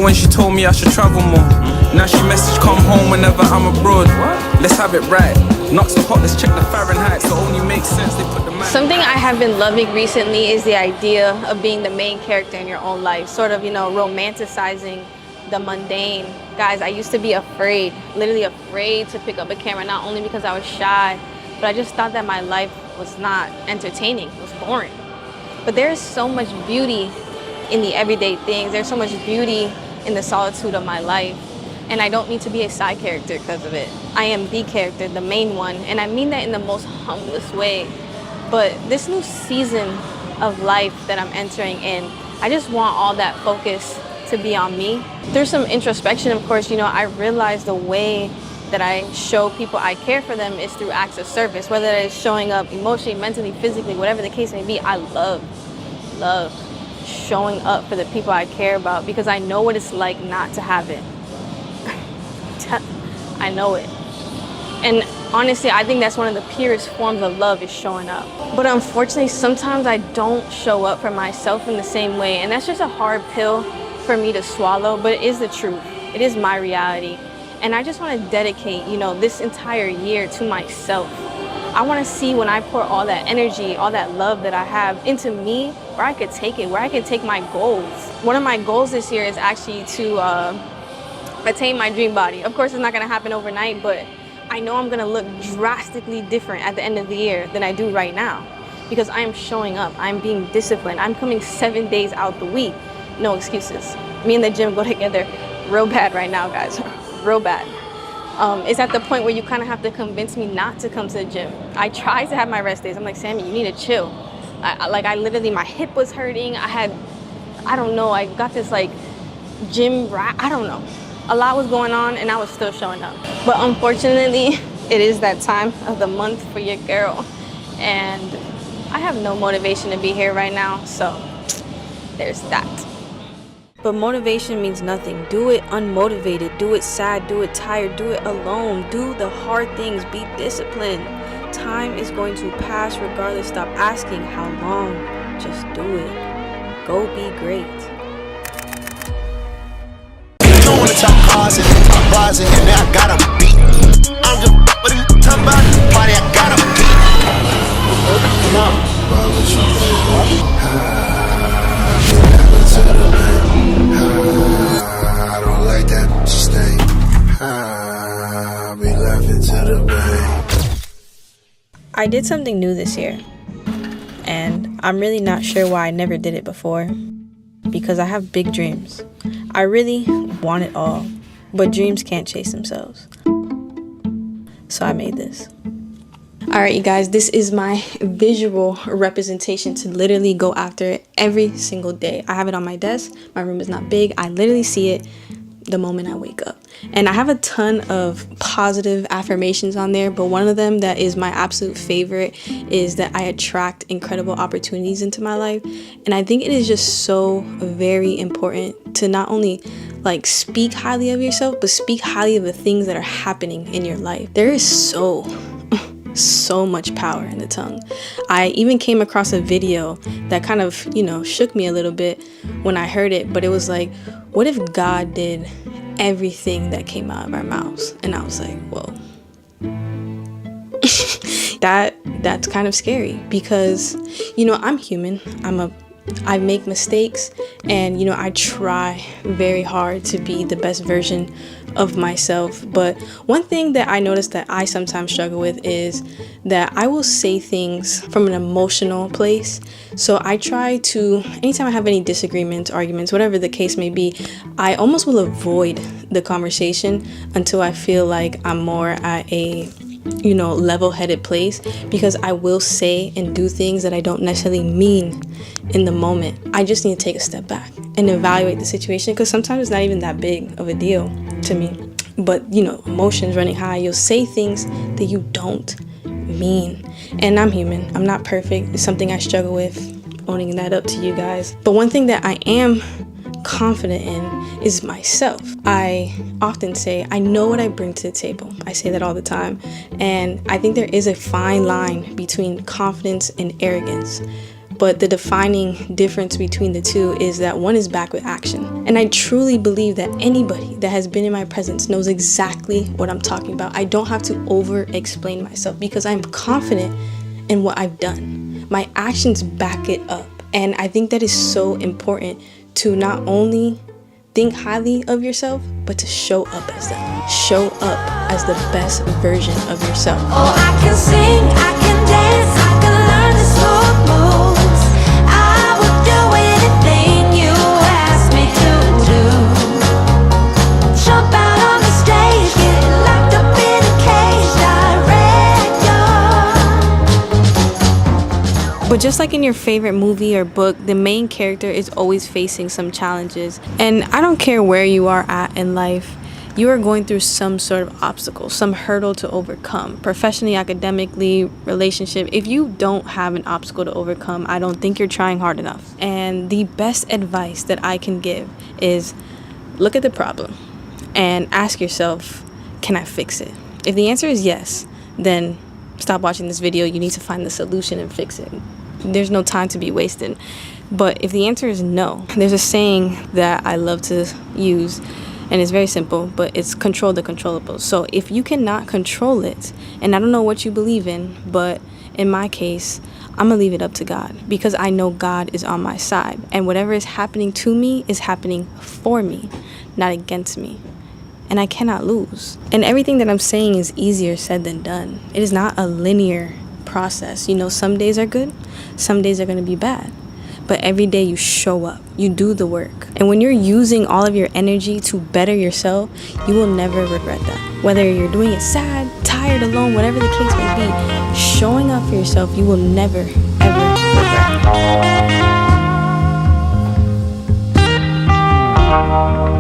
when she told me I should travel more. Now she message come home whenever I'm abroad. Let's have it right. Not so hot, let's check the Fahrenheit. So only makes sense they put the man. Something I have been loving recently is the idea of being the main character in your own life. Sort of, you know, romanticizing the mundane. Guys, I used to be afraid, literally afraid to pick up a camera, not only because I was shy, but I just thought that my life was not entertaining, it was boring. But there is so much beauty in the everyday things. There's so much beauty in the solitude of my life. And I don't need to be a side character because of it. I am the character, the main one. And I mean that in the most humblest way. But this new season of life that I'm entering in, I just want all that focus to be on me. Through some introspection, of course, you know, I realized the way that I show people I care for them is through acts of service, whether it's showing up emotionally, mentally, physically, whatever the case may be. I love showing up for the people I care about because I know what it's like not to have it. I know it. And honestly, I think that's one of the purest forms of love, is showing up. But unfortunately, sometimes I don't show up for myself in the same way. And that's just a hard pill for me to swallow, but it is the truth. It is my reality. And I just want to dedicate, you know, this entire year to myself. I want to see when I pour all that energy, all that love that I have into me, where I could take it, where I could take my goals. One of my goals this year is actually to attain my dream body. Of course, it's not going to happen overnight, but I know I'm going to look drastically different at the end of the year than I do right now because I am showing up. I'm being disciplined. I'm coming 7 days out the week. No excuses. Me and the gym go together real bad right now, guys. Real bad. It's at the point where you kind of have to convince me not to come to the gym. I try to have my rest days. I'm like, Sammy, you need to chill. I literally, my hip was hurting. I don't know, I got this like gym rat, I don't know. A lot was going on and I was still showing up. But unfortunately, it is that time of the month for your girl. And I have no motivation to be here right now, so there's that. But motivation means nothing. Do it unmotivated, do it sad, do it tired, do it alone. Do the hard things, be disciplined. Time is going to pass regardless. Stop asking how long, just do it. Go be great. Top cars and top bars and now I got 'em beat. I'm just with a top body, I got 'em beat. I don't like that stay. I be laughing to the bank. I did something new this year, and I'm really not sure why I never did it before. Because I have big dreams. I really want it all, but dreams can't chase themselves. So I made this. Alright, you guys, this is my visual representation to literally go after it every single day. I have it on my desk. My room is not big. I literally see it the moment I wake up. And I have a ton of positive affirmations on there, but one of them that is my absolute favorite is that I attract incredible opportunities into my life. And I think it is just so very important to not only like speak highly of yourself, but speak highly of the things that are happening in your life. There is so much power in the tongue. I even came across a video that kind of, you know, shook me a little bit when I heard it, but it was like, what if God did everything that came out of our mouths? And I was like, whoa. That's kind of scary because, you know, I'm human. I make mistakes and, you know, I try very hard to be the best version of myself. But one thing that I noticed that I sometimes struggle with is that I will say things from an emotional place. So I try to, anytime I have any disagreements, arguments, whatever the case may be, I almost will avoid the conversation until I feel like I'm more at a, you know, level-headed place, because I will say and do things that I don't necessarily mean in the moment. I just need to take a step back and evaluate the situation, because sometimes it's not even that big of a deal to me. But, you know, emotions running high, you'll say things that you don't mean. And I'm human. I'm not perfect. It's something I struggle with, owning that up to you guys. But one thing that I am confident in is myself. I often say I know what I bring to the table. I say that all the time. And I think there is a fine line between confidence and arrogance. But the defining difference between the two is that one is backed with action. And I truly believe that anybody that has been in my presence knows exactly what I'm talking about. I don't have to over-explain myself because I'm confident in what I've done. My actions back it up. And I think that is so important to not only think highly of yourself, but to show up as that. Show up as the best version of yourself. Oh, I can sing, I can dance, I can learn the smooth moves. I will do anything you ask me to do. Jump out on the stage, get locked up in a cage, director. But just like in your favorite movie or book, the main character is always facing some challenges. And I don't care where you are at in life, you are going through some sort of obstacle, some hurdle to overcome, professionally, academically, relationship. If you don't have an obstacle to overcome, I don't think you're trying hard enough. And the best advice that I can give is look at the problem and ask yourself, can I fix it? If the answer is yes, then stop watching this video. You need to find the solution and fix it. There's no time to be wasted. But if the answer is no, there's a saying that I love to use, and it's very simple, but it's control the controllables. So if you cannot control it, and I don't know what you believe in, but in my case, I'm gonna leave it up to God because I know God is on my side. And whatever is happening to me is happening for me, not against me. And I cannot lose. And everything that I'm saying is easier said than done. It is not a linear process. You know, some days are good, some days are gonna be bad. But every day you show up, you do the work. And when you're using all of your energy to better yourself, you will never regret that. Whether you're doing it sad, tired, alone, whatever the case may be, showing up for yourself, you will never, ever regret.